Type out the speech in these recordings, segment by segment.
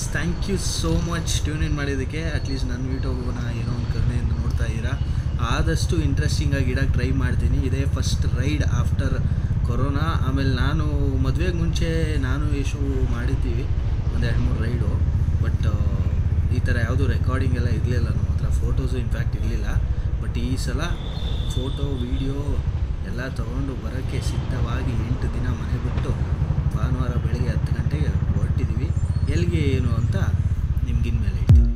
Guys, thank you so much tune in ಮಾಡಿದ್ದಕ್ಕೆ. At least ನನ್ನ ವೀಡಿಯೋನ ಏನೋ ಒಂದು ಕರುಣೆಯಿಂದ ನೋಡ್ತಾ ಇದ್ದೀರಾ. ಆದಷ್ಟು ಇಂಟ್ರೆಸ್ಟಿಂಗಾಗಿ ಇಡೋಕ್ಕೆ ಟ್ರೈ ಮಾಡ್ತೀನಿ. ಇದೇ ಫಸ್ಟ್ ರೈಡ್ ಆಫ್ಟರ್ ಕೊರೋನಾ. ಆಮೇಲೆ ನಾನು ಮದುವೆಗೆ ಮುಂಚೆ ನಾನು ಯಶು ಮಾಡಿದ್ದೀವಿ ಒಂದು 2-3 ರೈಡು. ಬಟ್ ಈ ಥರ ಯಾವುದೂ ರೆಕಾರ್ಡಿಂಗ್ ಎಲ್ಲ ಇರಲಿಲ್ಲ ನಮ್ಮ ಹತ್ರ. ಫೋಟೋಸು ಇನ್ಫ್ಯಾಕ್ಟ್ ಇರಲಿಲ್ಲ. ಬಟ್ ಈ ಸಲ ಫೋಟೋ ವೀಡಿಯೋ ಎಲ್ಲ ತೊಗೊಂಡು ಬರೋಕ್ಕೆ ಸಿದ್ಧವಾಗಿ 8 ದಿನ ಮನೆ ಬಿಟ್ಟು ಭಾನುವಾರ ಬೆಳಗ್ಗೆ 10 ಗಂಟೆಗೆ ಹೊರಟಿದ್ದೀವಿ. ಎಲ್ಲಿಗೆ ಏನು ಅಂತ ನಿಮ್ಗಿನ ಮೇಲೆ ಹೇಳ್ತೀನಿ.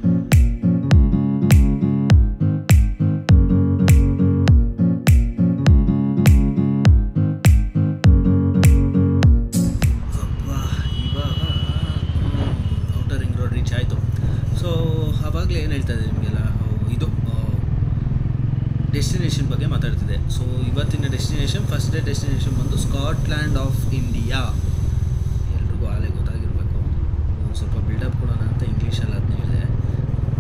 ಇವಾಗ ಔಟರ್ ರಿಂಗ್ ರೋಡ್ ರೀಚ್ ಆಯಿತು. ಸೊ ಆವಾಗಲೇ ಏನು ಹೇಳ್ತಾ ಇದೆ ನಿಮಗೆಲ್ಲ, ಇದು ಡೆಸ್ಟಿನೇಷನ್ ಬಗ್ಗೆ ಮಾತಾಡ್ತಿದೆ. ಸೊ ಇವತ್ತಿನ ಡೆಸ್ಟಿನೇಷನ್, ಫಸ್ಟ್ ಡೇ ಡೆಸ್ಟಿನೇಷನ್ ಬಂದು ಸ್ಕಾಟ್ಲ್ಯಾಂಡ್ ಆಫ್ ಇಂಡಿಯಾ. ಎಲ್ರಿಗೂ ಆಲೇ ಗೊತ್ತಾಗಿರಬೇಕು. ಸ್ವಲ್ಪ ಬಿಲ್ಡಪ್ ಕೊಡೋಣ ಅಂತ ಇಂಗ್ಲೀಷಲ್ಲಿ ಅದನ್ನ ಹೇಳಿದೆ.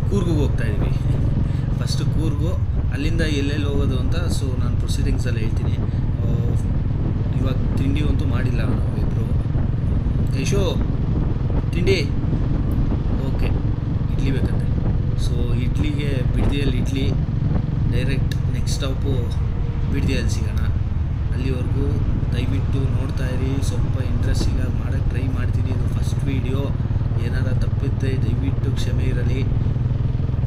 ಕೂರ್ಗಿಗೆ ಹೋಗ್ತಾಯಿದ್ವಿ. ಫಸ್ಟು ಕೂರ್ಗು, ಅಲ್ಲಿಂದ ಎಲ್ಲೆಲ್ಲಿ ಹೋಗೋದು ಅಂತ ಸೊ ನಾನು ಪ್ರೊಸೀಡಿಂಗ್ಸಲ್ಲಿ ಹೇಳ್ತೀನಿ. ಇವಾಗ ತಿಂಡಿ ಅಂತೂ ಮಾಡಿಲ್ಲ ನಾವು ಇಬ್ಬರು. ಯಶು ತಿಂಡಿ ಓಕೆ, ಇಡ್ಲಿ ಬೇಕಂತೆ. ಸೊ ಇಡ್ಲಿಗೆ ಬಿಡ್ದಿಯಲ್ಲಿ ಇಡ್ಲಿ, ಡೈರೆಕ್ಟ್ ನೆಕ್ಸ್ಟ್ ಸ್ಟಾಪು ಬಿಡ್ದಿಯಲ್ಲಿ ಸಿಗೋಣ. ಅಲ್ಲಿವರೆಗೂ ದಯವಿಟ್ಟು ನೋಡ್ತಾ ಇರಿ. ಸ್ವಲ್ಪ ಇಂಟ್ರೆಸ್ಟಿಂಗಾಗಿ ಮಾಡೋಕ್ಕೆ ಟ್ರೈ ಮಾಡ್ತೀನಿ. ಇದು ಫಸ್ಟ್ ವೀಡಿಯೋ, ಏನಾರ ತಪ್ಪಿದ್ದರೆ ದಯವಿಟ್ಟು ಕ್ಷಮೆ ಇರಲಿ.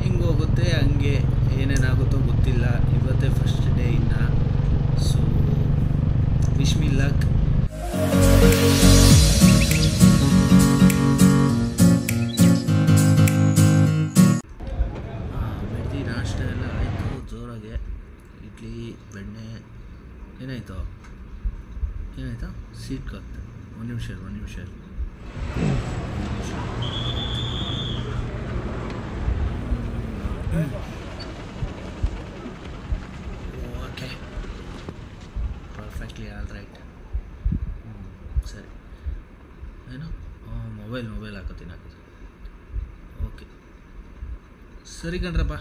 ಹಿಂಗೆ ಹೋಗುತ್ತೆ, ಹಂಗೆ ಏನೇನಾಗುತ್ತೋ ಗೊತ್ತಿಲ್ಲ. ಇವತ್ತೇ ಫಸ್ಟ್ ಡೇ ಇನ್ನು. ಸೊ ವಿಶ್ ಮಿ ಲಕ್. ಬೆಡ್ದಿ ನಾಷ್ಟ ಎಲ್ಲ ಆಯಿತು ಜೋರಾಗೆ. ಇಡ್ಲಿ, ಬೆಣ್ಣೆ, ಏನಾಯಿತು ಸೀಟ್ ಕಾಕ್ತೆ. ಒಂದು ನಿಮಿಷ ಓಕೆ, ಪರ್ಫೆಕ್ಟ್ಲಿ ಆಲ್ ರೈಟ್. ಸರಿ, ಏನು ಮೊಬೈಲ್ ಹಾಕೋತೀನಿ. ಓಕೆ ಸರಿ ಕಣ್ರಪ್ಪ,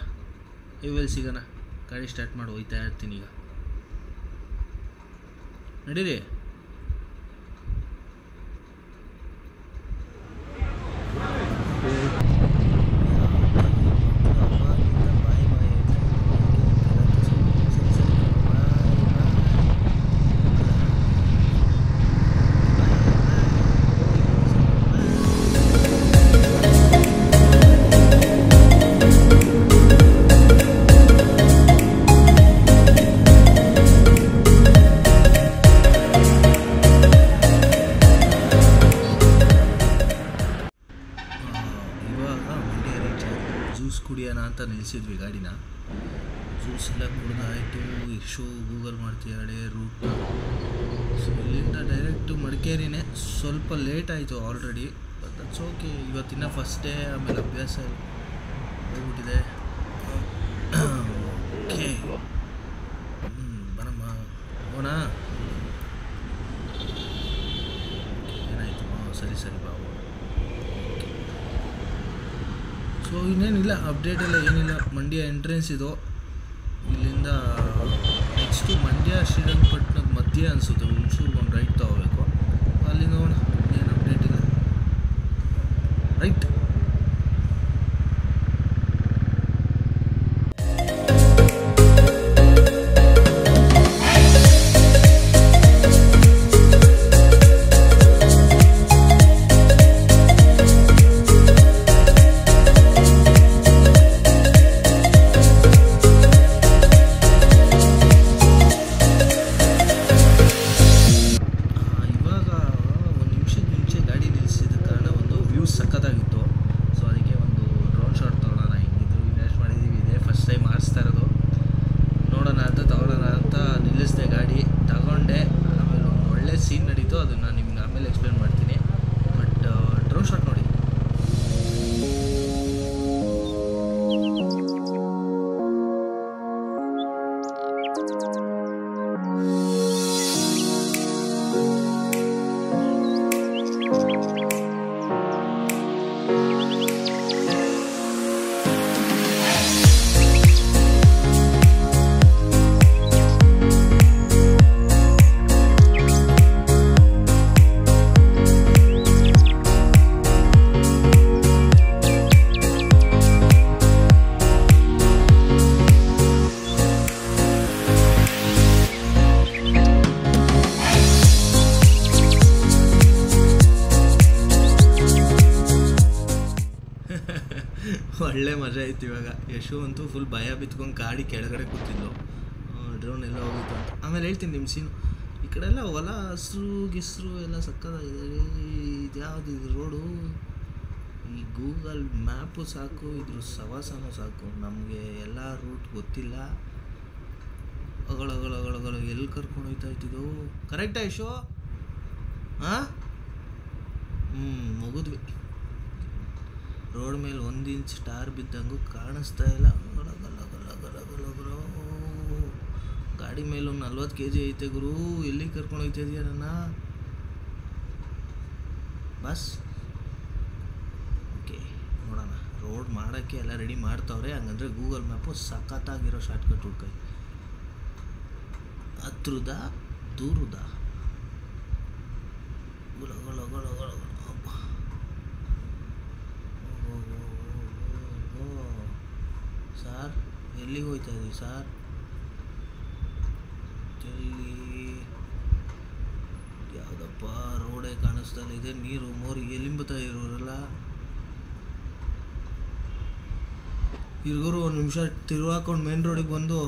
ಇವೆಲ್ಲಿ ಸಿಗೋಣ. ಗಾಡಿ ಸ್ಟಾರ್ಟ್ ಮಾಡಿ ಹೋಗ್ತಾ ಇರ್ತೀನಿ ಈಗ. ನಡೀರಿ. ಜ್ಯೂಸ್ ಕುಡಿಯೋಣ ಅಂತ ನಿಲ್ಲಿಸಿದ್ವಿ ಗಾಡಿನ. ಜ್ಯೂಸ್ ಎಲ್ಲ ಕುಡಿದಾಯಿತು. ಯಶು ಗೂಗಲ್ ಮಾಡ್ತಿದ್ದಾಳೆ ರೂಟ್. ಸೊ ಇಲ್ಲಿಂದ ಡೈರೆಕ್ಟು ಮಡಿಕೇರಿನೇ. ಸ್ವಲ್ಪ ಲೇಟ್ ಆಯಿತು ಆಲ್ರೆಡಿ, ಬಟ್ ದಟ್ಸ್ ಓಕೆ. ಇವತ್ತಿನ ಫಸ್ಟ್ ಡೇ, ಆಮೇಲೆ ಅಭ್ಯಾಸ ಹೋಗ್ಬಿಟ್ಟಿದೆ. ಓಕೆ ಬರಮ್ಮ ಹೋಗೋಣ. ಏನಾಯಿತು? ಸರಿ ಬಾ. ಸೊ ಇನ್ನೇನಿಲ್ಲ, ಅಪ್ಡೇಟ್ ಎಲ್ಲ ಏನಿಲ್ಲ. ಮಂಡ್ಯ ಎಂಟ್ರೆನ್ಸ್ ಇದು. ಇಲ್ಲಿಂದ ನೆಕ್ಸ್ಟು ಮಂಡ್ಯ ಶ್ರೀರಂಗಪಟ್ಟಣದ ಮಧ್ಯೆ ಅನಿಸುತ್ತೆ. ಹುಣಸೂರ್ಗೆ ಒಂದು ರೈಟ್ ತೊಗೋಬೇಕು. ಅಲ್ಲಿ ನೋಡೋಣ, ಏನು ಅಪ್ಡೇಟ್ ಇಲ್ಲ. ರೈಟ್ ಸಕ್ಕತ್ತಾಗಿತ್ತು. ಒಳ್ಳೆ ಮಜಾ ಇತ್ತು. ಇವಾಗ ಯಶು ಅಂತೂ ಫುಲ್ ಭಯ ಬಿತ್ಕೊಂಡು ಗಾಡಿ ಕೆಳಗಡೆ ಕೂತಿದ್ಲು, ಡ್ರೋನ್ ಎಲ್ಲ ಹೋಗಿತ್ತು ಅಂತ. ಆಮೇಲೆ ಹೇಳ್ತೀನಿ ನಿಮ್ಮ ಸೀನು. ಈ ಕಡೆ ಎಲ್ಲ ಹೊಲ ಹಸ್ರು ಗಿಸ್ರು ಎಲ್ಲ ಸಕ್ಕತ್ತಾಗಿದೆ. ಇದು ಯಾವುದು ಇದು ರೋಡು? ಈ ಗೂಗಲ್ ಮ್ಯಾಪು ಸಾಕು, ಇದ್ರ ಸವಾಸನೂ ಸಾಕು, ನಮಗೆ ಎಲ್ಲ ರೂಟ್ ಗೊತ್ತಿಲ್ಲ. ಅಗಳಗಳಗಳಗಳು ಎಲ್ಲಿ ಕರ್ಕೊಂಡು ಹೋಗ್ತಾ ಇತ್ತಿದ್ದು? ಕರೆಕ್ಟಾ ಯಶು? ಹಾಂ, ಮುಗಿದ್ವಿ. ರೋಡ್ ಮೇಲೆ 1 ಇಂಚ್ ಸ್ಟಾರ್ ಬಿದ್ದಂಗೂ ಕಾಣಿಸ್ತಾ ಇಲ್ಲ. ಗಾಡಿ ಮೇಲೆ ಒಂದು 40 kg ಐತೆ ಗುರು. ಎಲ್ಲಿ ಕರ್ಕೊಂಡು ಹೋಗ್ತಾ ಇದೆಯಾ ನನ್ನ? ಬಸ್ ಓಕೆ, ನೋಡೋಣ. ರೋಡ್ ಮಾಡೋಕ್ಕೆ ಎಲ್ಲ ರೆಡಿ ಮಾಡ್ತಾವ್ರೆ. ಹಂಗಂದ್ರೆ ಗೂಗಲ್ ಮ್ಯಾಪು ಸಖತ್ತಾಗಿರೋ ಶಾರ್ಟ್ಕಟ್ ಹುಡ್ಕೈ. ಹತ್ರದ ದೂರದ ಸಾರ್, ಎಲ್ಲಿಗೆ ಹೋಗ್ತಾ ಇದ್ದೀವಿ ಸಾರ್? ಎಲ್ಲಿ ಯಾವುದಪ್ಪ ರೋಡೇ ಕಾಣಿಸ್ತಾ ಇದೆ. ನೀರು ಮೋರಿ ಎಲ್ಲಿಂಬತ್ತಾ ಇರೋರೆಲ್ಲ. ಇರ್ಗರು 1 ನಿಮಿಷ ತಿರುವಾಕೊಂಡು ಮೇನ್ ರೋಡಿಗೆ ಬಂದು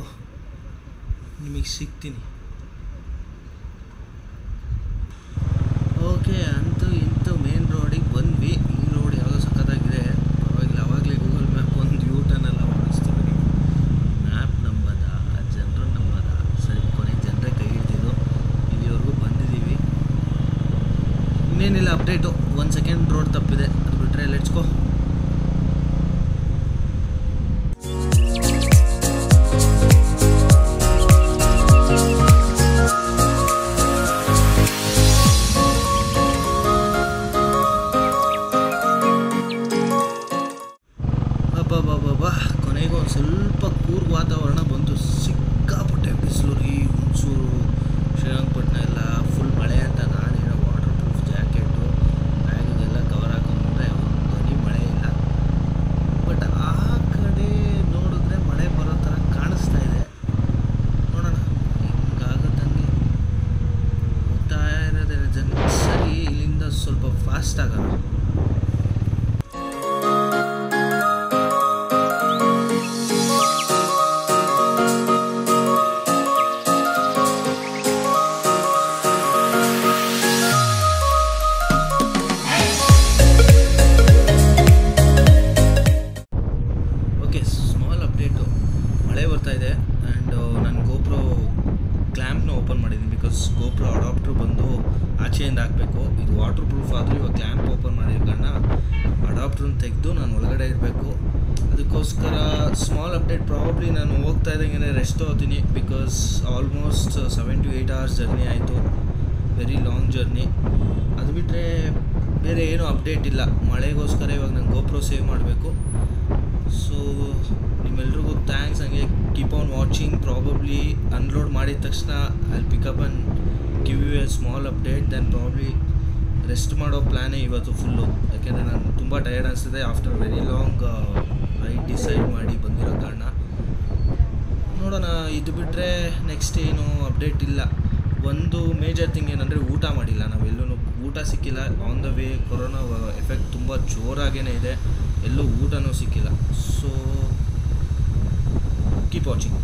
ನಿಮಗೆ ಸಿಗ್ತೀನಿ. ಓಕೆ, ಅಂತೂ ಇಂತೂ ಮೇನ್ ರೋಡಿಗೆ ಬಂದ್ವಿ. ಈ ರೋಡ್ ಯಾವುದೋ ಸಕ್ಕತ್ತಾಗಿದೆ, ಪರವಾಗಿಲ್ಲ. ಆವಾಗಲೇ ಗೂಗಲ್ ಮ್ಯಾಪ್ ಒಂದು ಯೂಟರ್ನ್ ಎಲ್ಲ ಮಾಡಿಸ್ತೀವಿ. ಮ್ಯಾಪ್ ನಂಬದ, ಜನರು ನಂಬದ. ಸರಿ, ಕೊನೆಗೆ ಜನರೇ ಕೈ ಹಿಡಿದಿದ್ದು. ಇಲ್ಲಿವರೆಗೂ ಬಂದಿದ್ದೀವಿ. ಇನ್ನೇನಿಲ್ಲ ಅಪ್ಡೇಟು. 1 ಸೆಕೆಂಡ್ ರೋಡ್ ತಪ್ಪಿದೆ, ಅದು ಬಿಟ್ಟರೆ ಲೆಟ್ಸ್ ಗೋ. ಕೊನೆಗೂ ಒಂದು ಸ್ವಲ್ಪ ಕೂರ್ಗ್ ವಾತಾವರಣ ಬಂತು. ಸಿಕ್ಕಾಪಟ್ಟೆ ಬಿಸಿಲು ರೀ. ಹುಣಸೂರು, ಶ್ರೀರಂಗಪಟ್ಟಣ ಎಲ್ಲ ಫುಲ್ ಮಳೆ ಅಂತ ನಾನೇನೋ ವಾಟರ್ ಪ್ರೂಫ್ ಜಾಕೆಟು ಬ್ಯಾಗಿಗೆಲ್ಲ ಕವರ್ ಹಾಕೊಂಡ್ರೆ ಒಂದು ಹನಿ ಮಳೆ ಇಲ್ಲ. ಬಟ್ ಆ ಕಡೆ ನೋಡಿದ್ರೆ ಮಳೆ ಬರೋ ಥರ ಕಾಣಿಸ್ತಾ ಇದೆ. ನೋಡೋಣ ಹಿಂಗಾಗತ್ತಂಗೆ ಹೋಗ್ತಾ ಇರೋದೇ ಜನ. ಸರಿ, ಇಲ್ಲಿಂದ ಸ್ವಲ್ಪ ಫಾಸ್ಟ್ ಆಗೋಣ. ಮಳೆ ಬರ್ತಾ ಇದೆ ಆ್ಯಂಡ್ ನಾನು ಗೋಪ್ರೋ ಕ್ಲ್ಯಾಂಪ್ನ ಓಪನ್ ಮಾಡಿದ್ದೀನಿ. ಬಿಕಾಸ್ ಗೋಪ್ರೋ ಅಡಾಪ್ಟ್ರು ಬಂದು ಆಚೆಯಿಂದ ಹಾಕಬೇಕು. ಇದು ವಾಟರ್ ಪ್ರೂಫ್ ಆದರೂ ಇವಾಗ ಕ್ಲ್ಯಾಂಪ್ ಓಪನ್ ಮಾಡಿದ ಕಾರಣ ಅಡಾಪ್ಟ್ರನ್ನ ತೆಗೆದು ನಾನು ಒಳಗಡೆ ಇರಬೇಕು. ಅದಕ್ಕೋಸ್ಕರ ಸ್ಮಾಲ್ ಅಪ್ಡೇಟ್. ಪ್ರಾಬಬ್ಲಿ ನಾನು ಹೋಗ್ತಾ ಇದ್ದಂಗೆ ರೆಸ್ಟ್ ತೊಗೋತೀನಿ. Because almost 7 to 8 hours journey ಆಯಿತು. Very long journey. ಅದು ಬಿಟ್ಟರೆ ಬೇರೆ ಏನೂ ಅಪ್ಡೇಟ್ ಇಲ್ಲ. ಮಳೆಗೋಸ್ಕರ ಇವಾಗ ನಾನು ಗೋಪ್ರೋ ಸೇವ್ ಮಾಡಬೇಕು. ಸೊ ನಿಮ್ಮೆಲ್ರಿಗೂ ಥ್ಯಾಂಕ್ಸ್. ಹಂಗೆ keep on watching. Probably unload ಮಾಡಿದ ತಕ್ಷಣ I pick up and give you a small update. Then probably rest ಮಾಡೋ ಪ್ಲ್ಯಾನೇ ಇವತ್ತು ಫುಲ್ಲು. ಯಾಕೆಂದರೆ ನಾನು ತುಂಬ ಟಯರ್ಡ್ ಅನಿಸ್ತಿದೆ after very long ride decide ಮಾಡಿ ಬಂದಿರೋ ಕಾರಣ. ನೋಡೋಣ. ಇದು ಬಿಟ್ಟರೆ ನೆಕ್ಸ್ಟ್ ಏನು ಅಪ್ಡೇಟ್ ಇಲ್ಲ. ಒಂದು ಮೇಜರ್ ಥಿಂಗ್ ಏನಂದರೆ ಊಟ ಮಾಡಿಲ್ಲ ನಾವೆಲ್ಲೂ. ಊಟ ಸಿಕ್ಕಿಲ್ಲ. On the way corona effect ತುಂಬ ಜೋರಾಗೇ ಇದೆ. ಎಲ್ಲೂ ಊಟನೂ ಸಿಕ್ಕಿಲ್ಲ. So keep watching.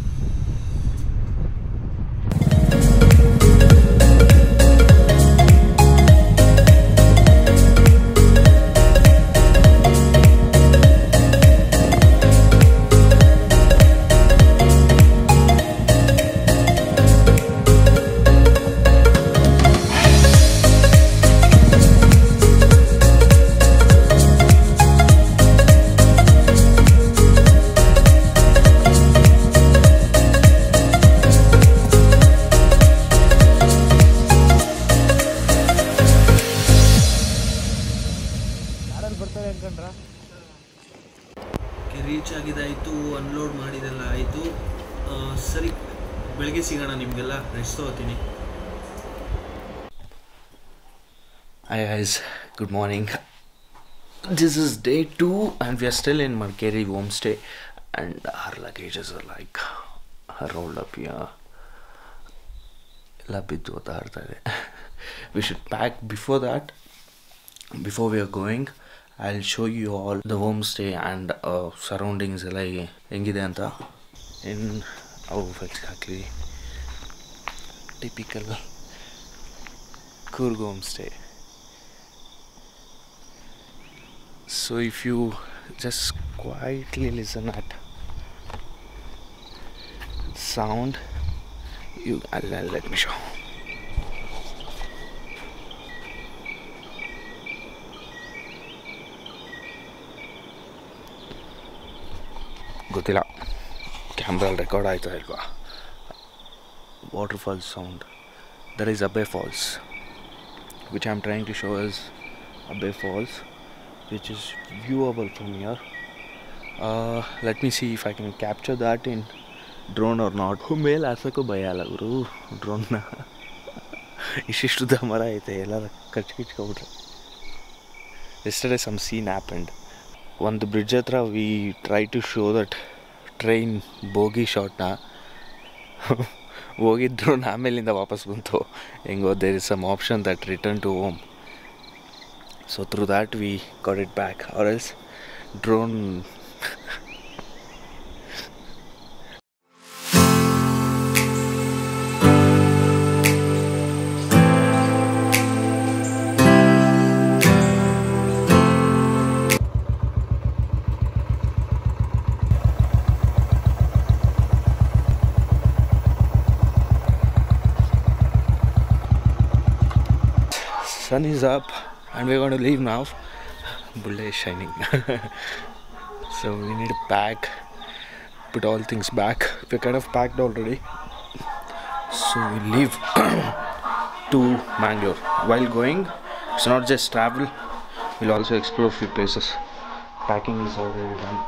ರೀಚ್ ಆಗಿದ್ದಾಯಿತು. ಅನ್ಲೋಡ್ ಮಾಡಿದೆಲ್ಲ ಆಯಿತು. ಸರಿ, ಬೆಳಗ್ಗೆ ಸಿಗೋಣ. ನಿಮಗೆಲ್ಲ ರೆಸ್ಟ್ ತೊಗೋತೀನಿ. Hi guys, good morning. This is day 2 and we are still in Markeri homestay and our luggages are like rolled up here. ಎಲ್ಲ ಬಿದ್ದು ಓದಾಡ್ತಾ ಇದೆ. We should pack before that, before we are going. I'll show you all the homestay and surroundings ಎಲ್ಲ ಹೆಂಗಿದೆ ಅಂತ. In exactly typical Coorg homestay. So if you just quietly listen at sound, let me show. ಗೊತ್ತಿಲ್ಲ ಕ್ಯಾಮ್ರಲ್ಲಿ record ಆಯ್ತಾ ಇಲ್ವಾ. Waterfall sound. There is Abhay Falls, which I am trying to show is Abhay Falls, which is viewable from here. Let me see if I can capture that in drone or not. ಮೇಲೆ ಹಾಸಕ್ಕೂ ಭಯ ಅಲ್ಲ ಗುರು ಡ್ರೋನ್ನ. ಇಷ್ಟಿಷ್ಟುದ ಮರ ಐತೆ ಎಲ್ಲರ ಕಚ್ಕಿಚ್ಕೊಬಿಟ್ರೆ. Yesterday some scene happened. ಒಂದು bridge ಹತ್ರ we try to show that train bogie ಶಾಟ್ನ. ಹೋಗಿದ್ರು ಆಮೇಲಿಂದ ವಾಪಸ್ ಬಂತು ಹೆಂಗೋ. There is some option that return to home, so through that we got it back or else drone. Sun is up and we're going to leave now. Bulle is shining. So we need to pack, put all things back. We're kind of packed already, so we leave to Mangalore. While going, it's not just travel, we'll also explore a few places. Packing is already done.